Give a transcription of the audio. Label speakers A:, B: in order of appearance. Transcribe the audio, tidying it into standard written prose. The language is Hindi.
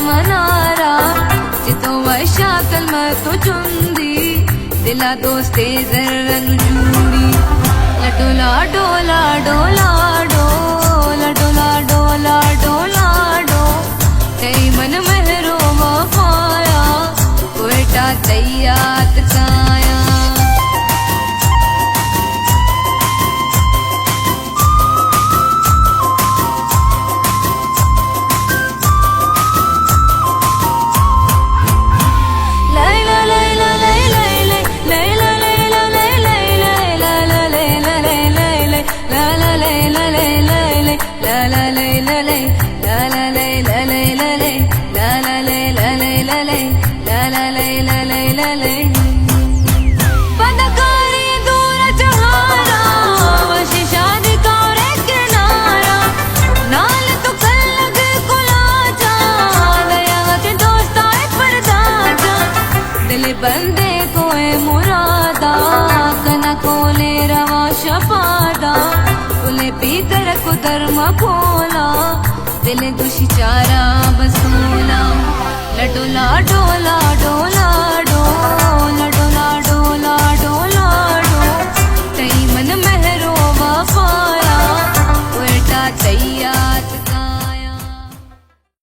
A: मनारा जितो वशाकल मतो चुंदी दिला दोस्ते जर्रन जूड़ी लडोला डोला डोला डोला डोला डोला डोला डो कई मन महरो वफाया कोयटा तैयात काया बंदे कोए मुरादा कना कोले रवा शपादा उले पीतर को धर्म खोला दिल दुशी चारा बस